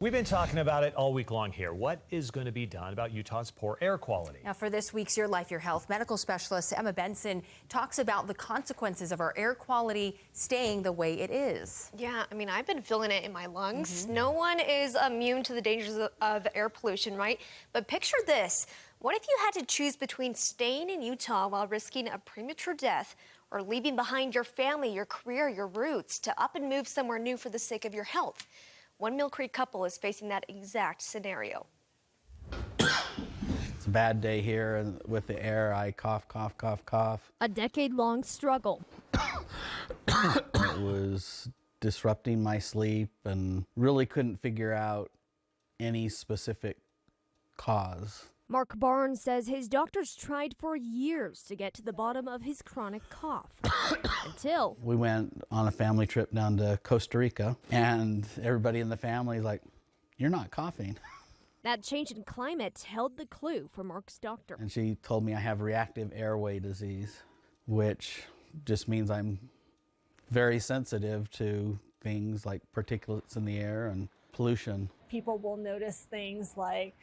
We've been talking about it all week long here. What is going to be done about Utah's poor air quality? Now, for this week's Your Life, Your Health, medical specialist Emma Benson talks about the consequences of our air quality staying the way it is. Yeah, I mean, I've been feeling it in my lungs. No one is immune to the dangers of air pollution, right? But picture this. What if you had to choose between staying in Utah while risking a premature death or leaving behind your family, your career, your roots to up and move somewhere new for the sake of your health? One Millcreek couple is facing that exact scenario. It's a bad day here, and with the air, I cough, cough, cough, cough. A decade-long struggle. It was disrupting my sleep and really couldn't figure out any specific cause. Mark Barnes says his doctors tried for years to get to the bottom of his chronic cough. Until We went on a family trip down to Costa Rica, and everybody in the family is like, "You're not coughing." that change in climate held the clue for Mark's doctor. And she told me I have reactive airway disease, which just means I'm very sensitive to things like particulates in the air and pollution. People will notice things like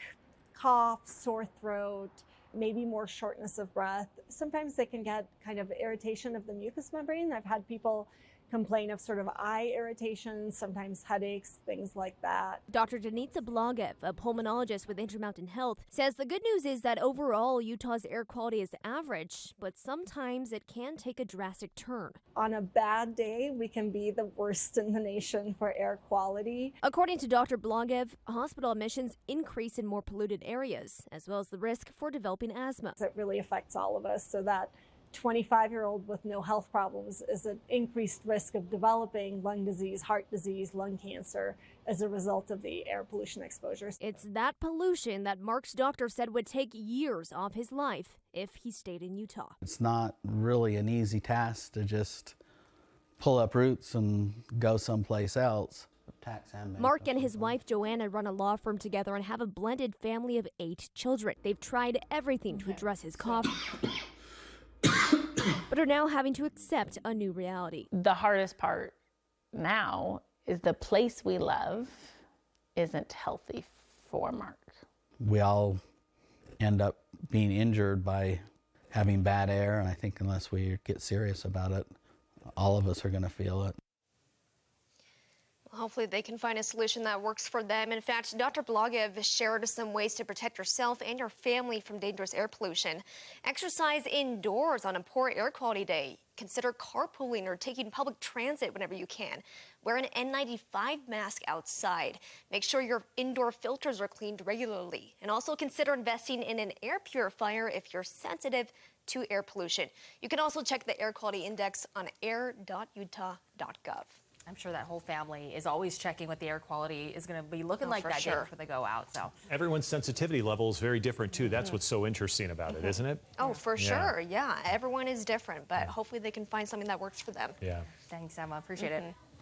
cough, sore throat, maybe more shortness of breath. Sometimes they can get kind of irritation of the mucous membrane. I've had people complain of sort of eye irritation, sometimes headaches, things like that. Dr. Denitsa Blagev, a pulmonologist with Intermountain Health, says the good news is that overall Utah's air quality is average, but sometimes it can take a drastic turn. On a bad day, we can be the worst in the nation for air quality. According to Dr. Blagev, hospital admissions increase in more polluted areas, as well as the risk for developing asthma. It really affects all of us, so that 25-year-old with no health problems is at increased risk of developing lung disease, heart disease, lung cancer as a result of the air pollution exposures. It's that pollution that Mark's doctor said would take years off his life if he stayed in Utah. It's not really an easy task to just pull up roots and go someplace else. Mark and his wife Joanna run a law firm together and have a blended family of 8 children. They've tried everything to address his cough, but are now having to accept a new reality. The hardest part now is the place we love isn't healthy for Mark. We all end up being injured by having bad air, and I think unless we get serious about it, all of us are going to feel it. Hopefully they can find a solution that works for them. In fact, Dr. Blagev shared some ways to protect yourself and your family from dangerous air pollution. Exercise indoors on a poor air quality day. Consider carpooling or taking public transit whenever you can. Wear an N95 mask outside. Make sure your indoor filters are cleaned regularly. And also consider investing in an air purifier if you're sensitive to air pollution. You can also check the air quality index on air.utah.gov. I'm sure that whole family is always checking what the air quality is going to be looking like that day sure. before they go out. So Everyone's sensitivity level is very different, too. That's what's so interesting about it, isn't it? Oh, for sure. Yeah, everyone is different, but hopefully they can find something that works for them. Yeah. thanks, Emma. Appreciate it.